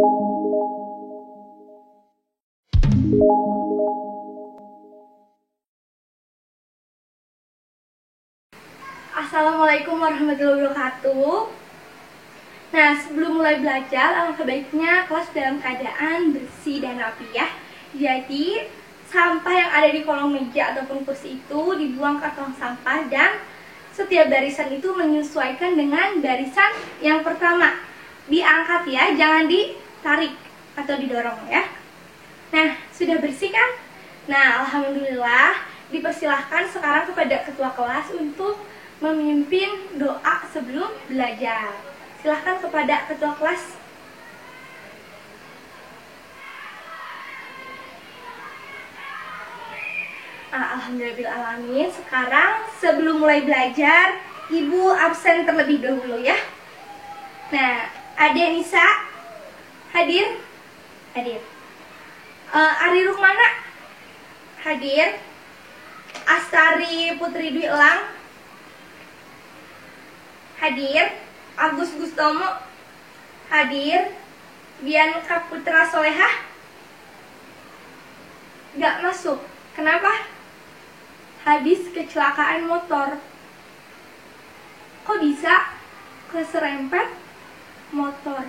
Assalamualaikum warahmatullahi wabarakatuh. Nah, sebelum mulai belajar, alangkah baiknya kelas dalam keadaan bersih dan rapi ya. Jadi, sampah yang ada di kolong meja ataupun kursi itu dibuang ke tong sampah dan setiap barisan itu menyesuaikan dengan barisan yang pertama. Diangkat ya, jangan ditarik atau didorong ya. Nah, sudah bersih kan? Nah, alhamdulillah, dipersilahkan sekarang kepada ketua kelas untuk memimpin doa sebelum belajar. Silahkan kepada ketua kelas. Alhamdulillahirrahmanirrahim. Sekarang sebelum mulai belajar, Ibu absen terlebih dahulu ya. Nah, Ade Nisa hadir? Hadir. Ari Rukmana hadir. Astari Putri Dwi Elang hadir. Agus Gustomo hadir. Bianca Putra Solehah gak masuk. Kenapa? Habis kecelakaan motor. Kok bisa keserempet motor?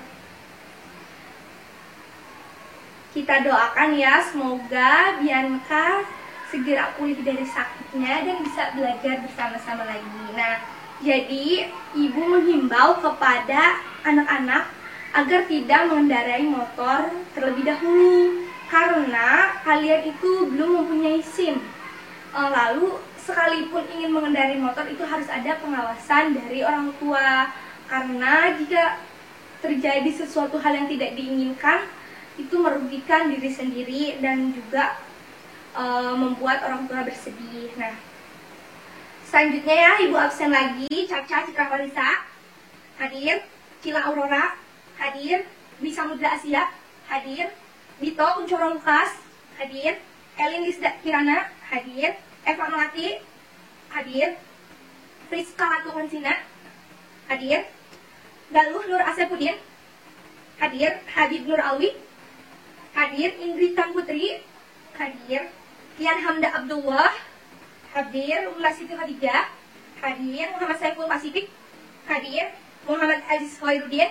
Kita doakan ya, semoga Bianca segera pulih dari sakitnya dan bisa belajar bersama-sama lagi. Nah, jadi ibu menghimbau kepada anak-anak agar tidak mengendarai motor terlebih dahulu karena kalian itu belum mempunyai SIM. Lalu sekalipun ingin mengendarai motor itu harus ada pengawasan dari orang tua, karena jika terjadi sesuatu hal yang tidak diinginkan itu merugikan diri sendiri dan juga membuat orang tua bersedih. Nah, selanjutnya ya, ibu absen lagi. Caca Citra Marisa hadir. Cila Aurora hadir. Bi Samudra Asia hadir. Dito Uncoro Lukas hadir. Elin Lisda Kirana hadir. Eva Melati hadir. Friska Latuhansina hadir. Galuh Nur Asepudin hadir. Habib Nur Alwi hadir. Indri Tan Putri hadir. Tian Hamda Abdullah hadir. Umla Siti Khadijah hadir. Muhammad Saiful Pasifik hadir. Muhammad Aziz Khairuddin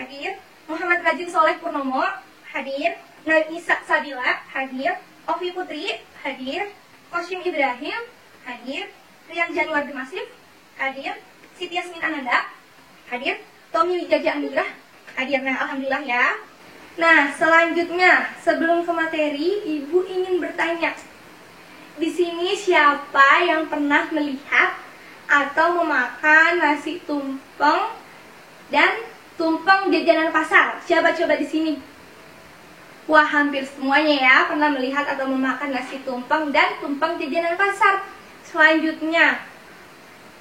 hadir. Muhammad Rajin Soleh Purnomo hadir. Nisa Sabila hadir. Ovi Putri hadir. Koshim Ibrahim hadir. Rian Januar Demasif hadir. Siti Yasmin Ananda hadir. Tommy Wijaja Anugrah hadir. Nah, alhamdulillah ya. Nah, selanjutnya sebelum ke materi, ibu ingin bertanya. Di sini siapa yang pernah melihat atau memakan nasi tumpeng dan tumpeng jajanan pasar? Siapa coba di sini? Wah, hampir semuanya ya pernah melihat atau memakan nasi tumpeng dan tumpeng jajanan pasar. Selanjutnya,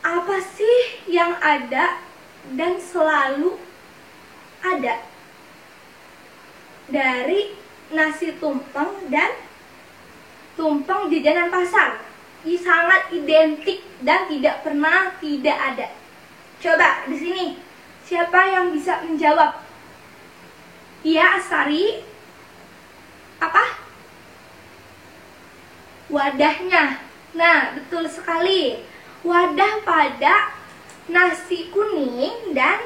apa sih yang ada dan selalu ada dari nasi tumpeng dan tumpeng jajanan pasar? Ini sangat identik dan tidak pernah tidak ada. Coba di sini siapa yang bisa menjawab? Iya, Astari. Apa? Wadahnya. Nah, betul sekali. Wadah pada nasi kuning dan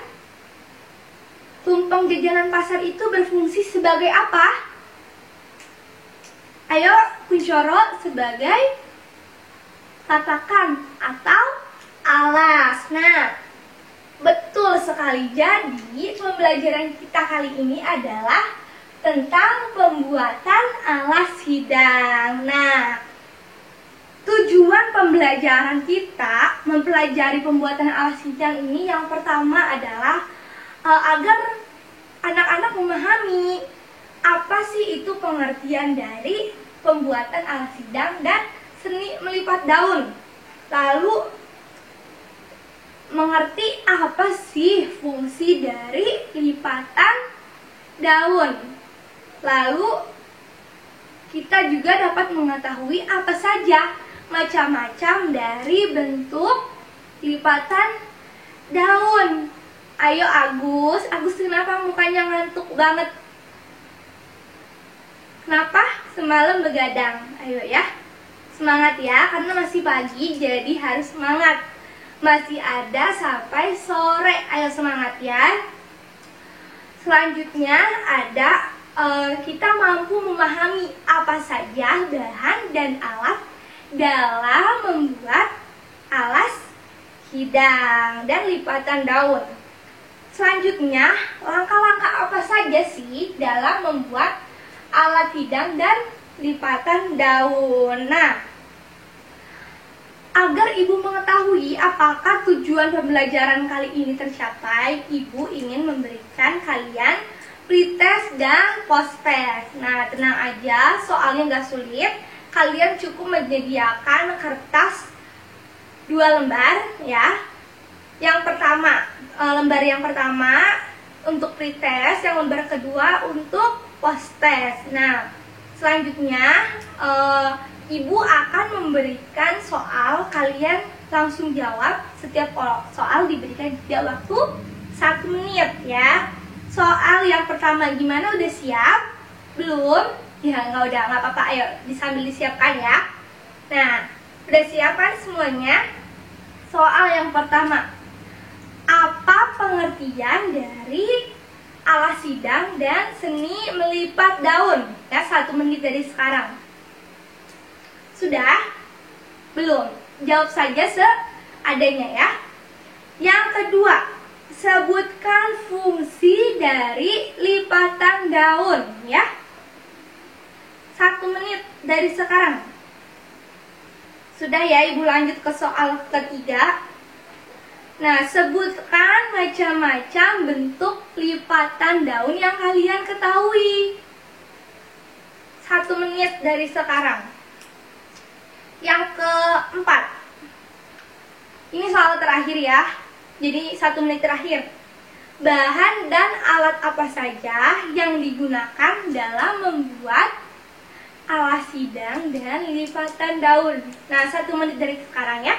tumpeng jajanan pasar itu berfungsi sebagai apa? Ayo, Kuncoro, sebagai tatakan atau alas. Nah, betul sekali. Jadi, pembelajaran kita kali ini adalah tentang pembuatan alas hidang. Nah, tujuan pembelajaran kita mempelajari pembuatan alas hidang ini yang pertama adalah agar anak-anak memahami apa sih itu pengertian dari pembuatan alas hidang dan seni melipat daun. Lalu mengerti apa sih fungsi dari lipatan daun. Lalu kita juga dapat mengetahui apa saja macam-macam dari bentuk lipatan daun. Ayo Agus, kenapa mukanya ngantuk banget? Kenapa semalam begadang? Ayo ya, semangat ya, karena masih pagi jadi harus semangat. Masih ada sampai sore, ayo semangat ya. Selanjutnya ada kita mampu memahami apa saja bahan dan alat dalam membuat alas hidang dan lipatan daun. Selanjutnya, langkah-langkah apa saja sih dalam membuat alat hidang dan lipatan daun? Nah, agar ibu mengetahui apakah tujuan pembelajaran kali ini tercapai, ibu ingin memberikan kalian pretest dan posttest. Nah, tenang aja, soalnya nggak sulit. Kalian cukup menyediakan kertas 2 lembar ya. Yang pertama, lembar yang pertama untuk pretest, yang lembar kedua untuk posttest. Nah, selanjutnya ibu akan memberikan soal, kalian langsung jawab. Setiap soal diberikan jeda waktu 1 menit ya. Soal yang pertama gimana, udah siap? Belum? Ya nggak apa-apa, ayo sambil disiapkan ya. Nah, udah siap kan semuanya? Soal yang pertama, apa pengertian dari alas hidang dan seni melipat daun? Ya, 1 menit dari sekarang. Sudah? Belum? Jawab saja seadanya ya. Yang kedua, sebutkan fungsi dari lipatan daun ya. 1 menit dari sekarang. Sudah ya, ibu lanjut ke soal ketiga. Nah, sebutkan macam-macam bentuk lipatan daun yang kalian ketahui. 1 menit dari sekarang. Yang keempat, ini soal terakhir ya, jadi 1 menit terakhir. Bahan dan alat apa saja yang digunakan dalam membuat alas hidang dan lipatan daun? Nah, 1 menit dari sekarang ya.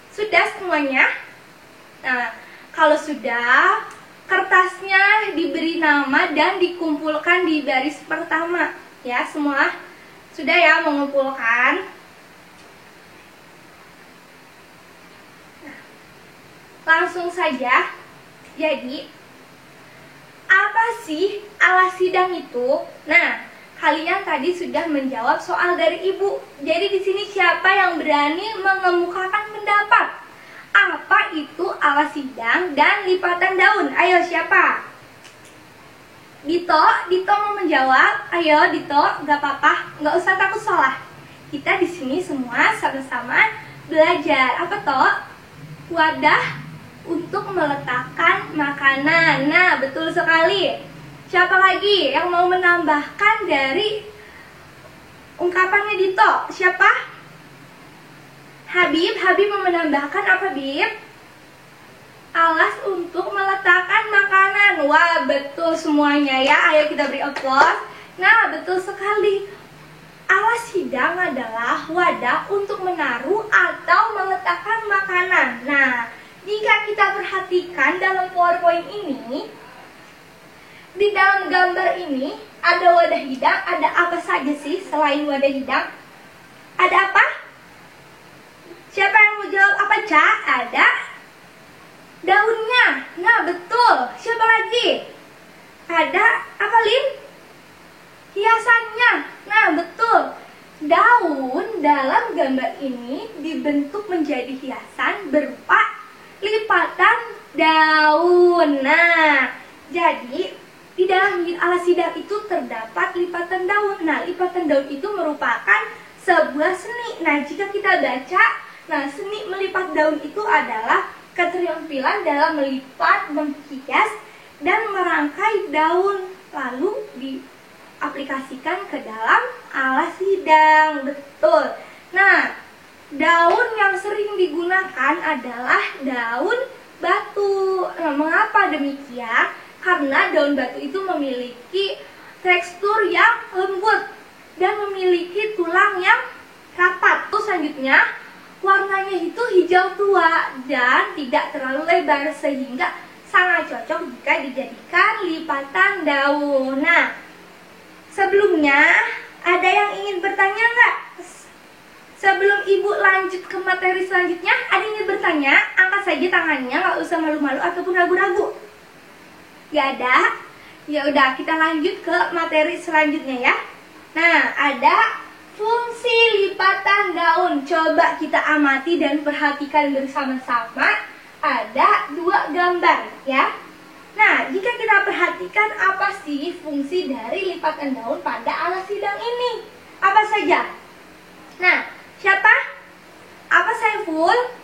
Sudah semuanya? Nah, kalau sudah, kertasnya diberi nama dan dikumpulkan di baris pertama. Ya, semua sudah ya mengumpulkan? Nah, langsung saja. Jadi, apa sih alas hidang itu? Nah, kalian tadi sudah menjawab soal dari ibu. Jadi di sini siapa yang berani mengemukakan pendapat? Apa itu alas hidang dan lipatan daun? Ayo siapa? Dito mau menjawab. Ayo Dito, gak apa-apa, gak usah takut salah. Kita di sini semua sama-sama belajar. Apa toh? Wadah untuk meletakkan makanan. Nah, betul sekali. Siapa lagi yang mau menambahkan dari ungkapannya Dito? Siapa? Habib mau menambahkan apa, Bib? Alas untuk meletakkan makanan. Wah, betul semuanya ya. Ayo kita beri aplaus. Nah, betul sekali. Alas hidang adalah wadah untuk menaruh atau meletakkan makanan. Nah, jika kita perhatikan dalam PowerPoint ini, di dalam gambar ini ada wadah hidang. Ada apa saja sih selain wadah hidang? Ada apa? Siapa yang mau jawab apa, Ca? Ada daunnya. Nah, betul. Siapa lagi? Ada apa, Lin? Hiasannya. Nah, betul. Daun dalam gambar ini dibentuk menjadi hiasan berupa lipatan daun. Nah, jadi di dalam alas hidang itu terdapat lipatan daun. Nah, lipatan daun itu merupakan sebuah seni. Nah, jika kita baca, nah, seni melipat daun itu adalah keterampilan dalam melipat, menghias, dan merangkai daun lalu diaplikasikan ke dalam alas hidang. Betul. Nah, daun yang sering digunakan adalah daun batu. Nah, mengapa demikian? Karena daun batu itu memiliki tekstur yang lembut dan memiliki tulang yang rapat. Terus selanjutnya, warnanya itu hijau tua dan tidak terlalu lebar sehingga sangat cocok jika dijadikan lipatan daun. Nah, Sebelumnya, ada yang ingin bertanya nggak? Sebelum Ibu lanjut ke materi selanjutnya, ada yang ingin bertanya? Angkat saja tangannya, nggak usah malu-malu ataupun ragu-ragu. Gak ada? Ya udah, kita lanjut ke materi selanjutnya ya. Nah, ada fungsi lipatan daun. Coba kita amati dan perhatikan bersama-sama. Ada dua gambar ya. Nah, jika kita perhatikan apa sih fungsi dari lipatan daun pada alas sidang ini? Apa saja? Nah, siapa? Apa Saiful?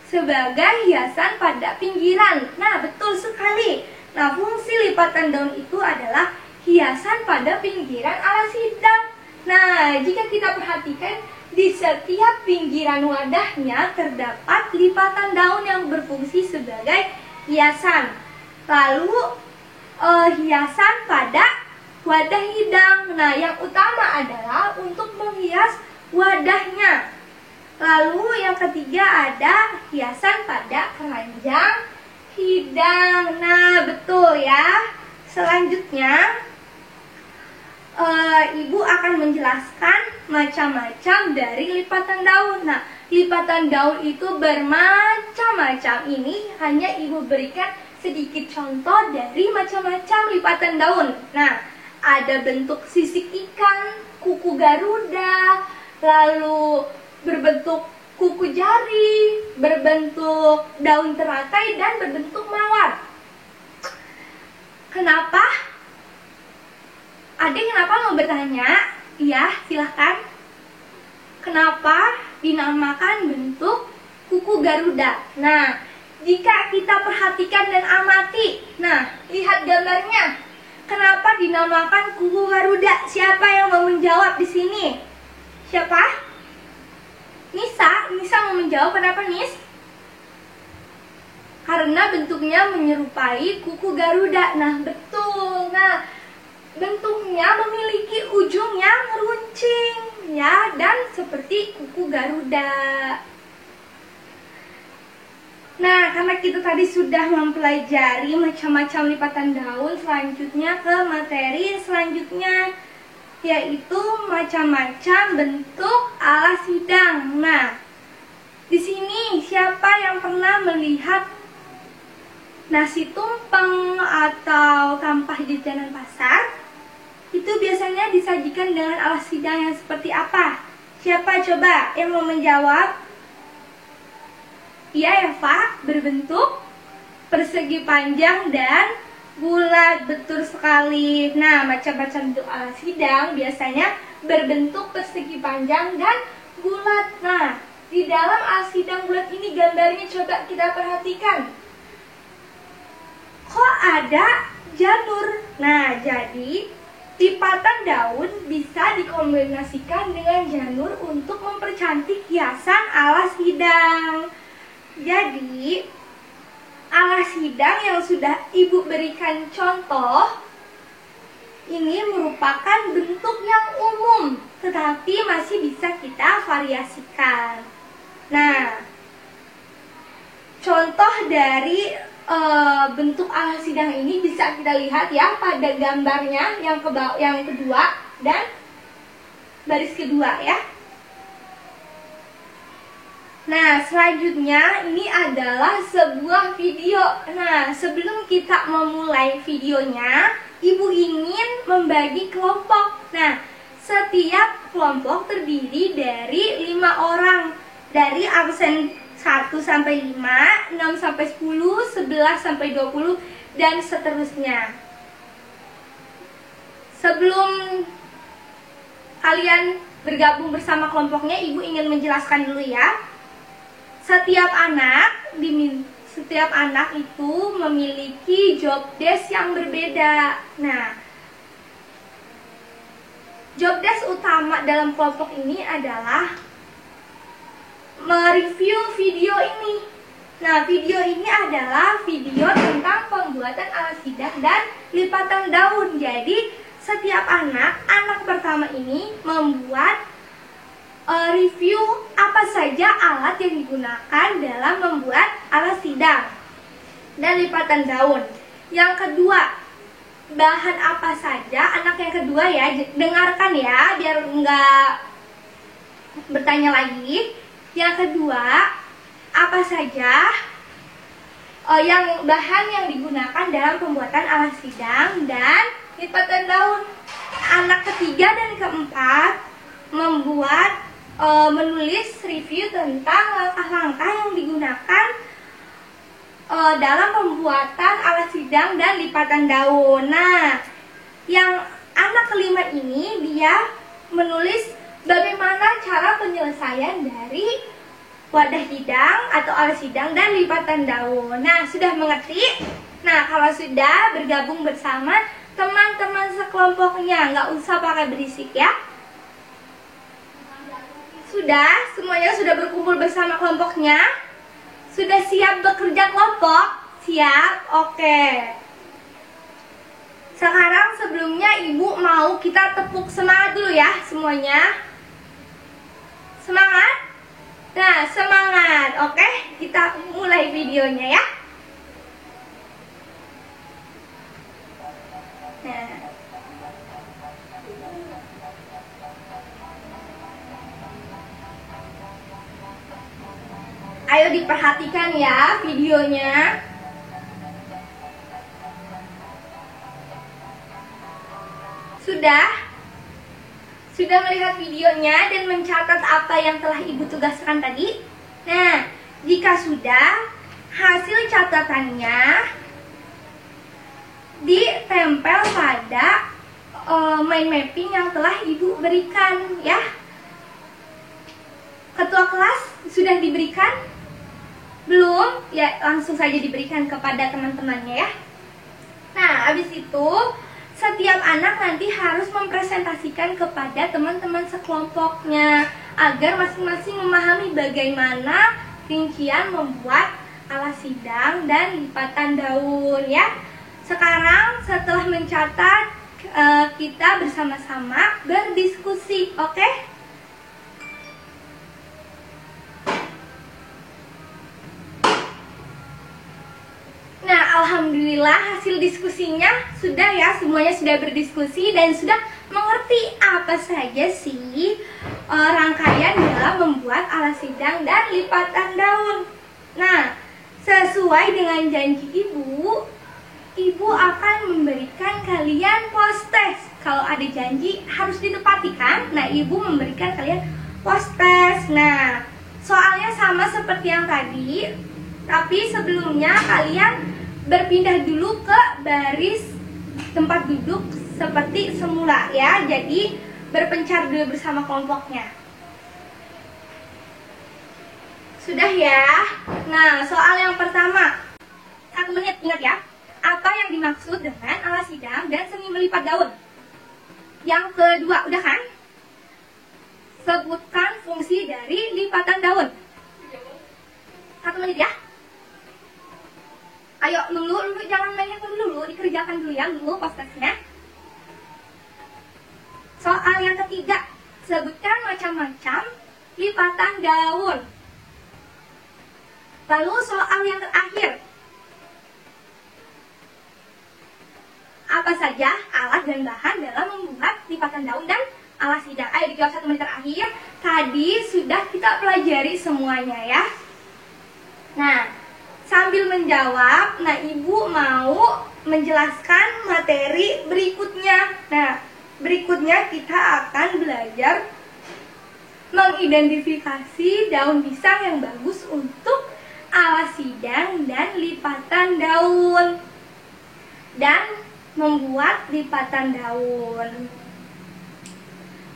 Sebagai hiasan pada pinggiran. Nah, betul sekali. Nah, fungsi lipatan daun itu adalah hiasan pada pinggiran alas sidang. Nah, jika kita perhatikan di setiap pinggiran wadahnya terdapat lipatan daun yang berfungsi sebagai hiasan. Lalu hiasan pada wadah hidang. Nah, yang utama adalah untuk menghias wadahnya. Lalu yang ketiga ada hiasan pada keranjang hidang. Nah, betul ya. Selanjutnya Ibu akan menjelaskan macam-macam dari lipatan daun. Nah, lipatan daun itu bermacam-macam. Ini hanya Ibu berikan sedikit contoh dari macam-macam lipatan daun. Nah, ada bentuk sisik ikan, kuku garuda, lalu berbentuk kuku jari, berbentuk daun teratai, dan berbentuk mawar. Kenapa? Adik kenapa mau bertanya? Iya, silahkan. Kenapa dinamakan bentuk kuku garuda? Nah, jika kita perhatikan dan amati, nah, lihat gambarnya. Kenapa dinamakan kuku garuda? Siapa yang mau menjawab di sini? Siapa? Nisa mau menjawab. Kenapa, Nis? Karena bentuknya menyerupai kuku garuda. Nah, betul. Nah, bentuknya memiliki ujung yang runcing, ya, dan seperti kuku garuda. Nah, karena kita tadi sudah mempelajari macam-macam lipatan daun, selanjutnya ke materi selanjutnya, yaitu macam-macam bentuk alas hidang. Nah, di sini siapa yang pernah melihat nasi tumpeng atau tampah jajanan pasar? Itu biasanya disajikan dengan alas hidang yang seperti apa? Siapa coba yang mau menjawab? Iya, Eva, berbentuk persegi panjang dan bulat. Betul sekali. Nah, macam-macam bentuk alas hidang biasanya berbentuk persegi panjang dan bulat. Nah, di dalam alas hidang bulat ini gambarnya coba kita perhatikan. Kok ada janur? Nah, jadi lipatan daun bisa dikombinasikan dengan janur untuk mempercantik hiasan alas hidang. Jadi, alas hidang yang sudah Ibu berikan contoh ini merupakan bentuk yang umum, tetapi masih bisa kita variasikan. Nah, contoh dari bentuk alas hidang ini bisa kita lihat ya pada gambarnya yang kedua dan baris kedua ya. Nah, selanjutnya ini adalah sebuah video. Nah, sebelum kita memulai videonya, Ibu ingin membagi kelompok. Nah, setiap kelompok terdiri dari 5 orang. Dari absen 1 sampai 5, 6 sampai 10, 11 sampai 20, dan seterusnya. Sebelum kalian bergabung bersama kelompoknya, Ibu ingin menjelaskan dulu ya. Setiap anak itu memiliki job desk yang berbeda. Nah, job desk utama dalam kelompok ini adalah mereview video ini. Nah, video ini adalah video tentang pembuatan alas hidang dan lipatan daun. Jadi, setiap anak pertama ini membuat review apa saja alat yang digunakan dalam membuat alas hidang dan lipatan daun. Yang kedua, bahan apa saja. Anak yang kedua ya, dengarkan ya biar nggak bertanya lagi. Yang kedua, apa saja yang bahan yang digunakan dalam pembuatan alas sidang dan lipatan daun. Anak ketiga dan keempat menulis review tentang langkah-langkah yang digunakan dalam pembuatan alas sidang dan lipatan daun. Nah, yang anak kelima ini dia menulis bagaimana cara penyelesaian dari wadah hidang atau alas hidang dan lipatan daun. Nah, sudah mengerti? Nah, kalau sudah, bergabung bersama teman-teman sekelompoknya. Nggak usah pakai berisik ya. Sudah? Semuanya sudah berkumpul bersama kelompoknya? Sudah siap bekerja kelompok? Siap? Oke. Sekarang sebelumnya Ibu mau kita tepuk semangat dulu ya semuanya. Semangat? Nah, semangat. Oke, kita mulai videonya ya. Nah. Ayo diperhatikan ya videonya. Sudah melihat videonya dan mencatat apa yang telah Ibu tugaskan tadi? Nah, jika sudah, hasil catatannya ditempel pada mind mapping yang telah Ibu berikan ya. Ketua kelas sudah diberikan? Belum? Ya, langsung saja diberikan kepada teman-temannya ya. Nah, habis itu setiap anak nanti harus mempresentasikan kepada teman-teman sekelompoknya agar masing-masing memahami bagaimana rincian membuat alas sidang dan lipatan daun ya. Sekarang setelah mencatat, kita bersama-sama berdiskusi, oke? Nah, alhamdulillah hasil diskusinya sudah ya, semuanya sudah berdiskusi dan sudah mengerti apa saja sih rangkaian dalam membuat alas sidang dan lipatan daun. Nah, sesuai dengan janji Ibu akan memberikan kalian post test. Kalau ada janji harus ditepati kan? Nah, Ibu memberikan kalian post test. Nah, soalnya sama seperti yang tadi, tapi sebelumnya kalian berpindah dulu ke baris tempat duduk seperti semula ya. Jadi berpencar dulu bersama kelompoknya. Sudah ya? Nah, soal yang pertama. 1 menit, ingat ya. Apa yang dimaksud dengan alas sidang dan seni melipat daun? Yang kedua, udah kan? Sebutkan fungsi dari lipatan daun. 1 menit ya. Ayo, Lulu jangan main handphone dulu, dikerjakan dulu ya, Lulu postnya. Soal yang ketiga, sebutkan macam-macam lipatan daun. Lalu soal yang terakhir, apa saja alat dan bahan dalam membuat lipatan daun dan alas sidang? Ayo dijawab 1 menit terakhir. Tadi sudah kita pelajari semuanya ya. Nah, sambil menjawab, nah Ibu mau menjelaskan materi berikutnya. Nah, berikutnya kita akan belajar mengidentifikasi daun pisang yang bagus untuk alas sidang dan lipatan daun. Dan membuat lipatan daun.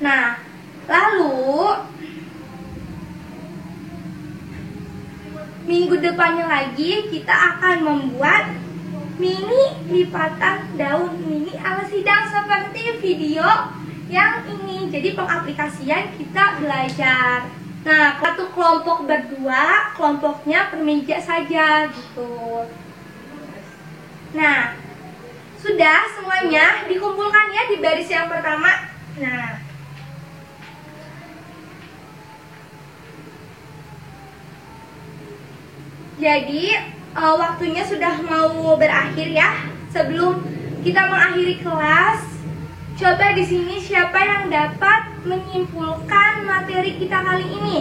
Nah, lalu minggu depannya lagi kita akan membuat mini lipatan daun, mini alas sidang seperti video yang ini. Jadi pengaplikasian kita belajar. Nah, satu kelompok berdua, kelompoknya per meja saja gitu. Nah, sudah semuanya dikumpulkan ya di baris yang pertama. Nah, jadi waktunya sudah mau berakhir ya. Sebelum kita mengakhiri kelas. Coba di sini siapa yang dapat menyimpulkan materi kita kali ini?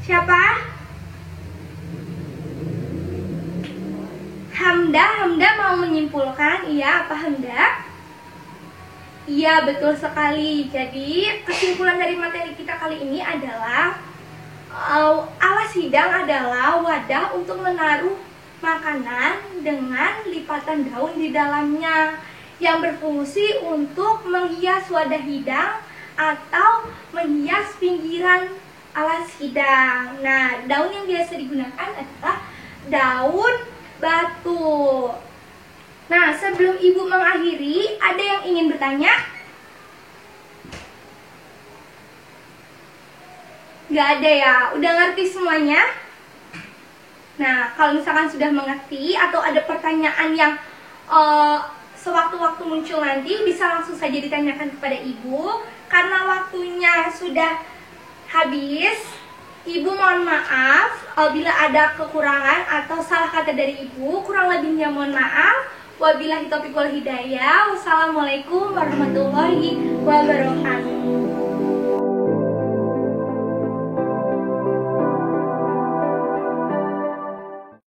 Siapa? Hamda mau menyimpulkan? Iya, apa Hamda? Iya, betul sekali. Jadi kesimpulan dari materi kita kali ini adalah alas hidang adalah wadah untuk menaruh makanan dengan lipatan daun di dalamnya yang berfungsi untuk menghias wadah hidang atau menghias pinggiran alas hidang. Nah, daun yang biasa digunakan adalah daun batu. Nah, sebelum Ibu mengakhiri, ada yang ingin bertanya? Nggak ada ya? Udah ngerti semuanya? Nah, kalau misalkan sudah mengerti atau ada pertanyaan yang sewaktu-waktu muncul nanti, bisa langsung saja ditanyakan kepada Ibu. Karena waktunya sudah habis, Ibu mohon maaf bila ada kekurangan atau salah kata dari Ibu. Kurang lebihnya mohon maaf. Wabillahi taufiq wal hidayah. Wassalamualaikum warahmatullahi wabarakatuh.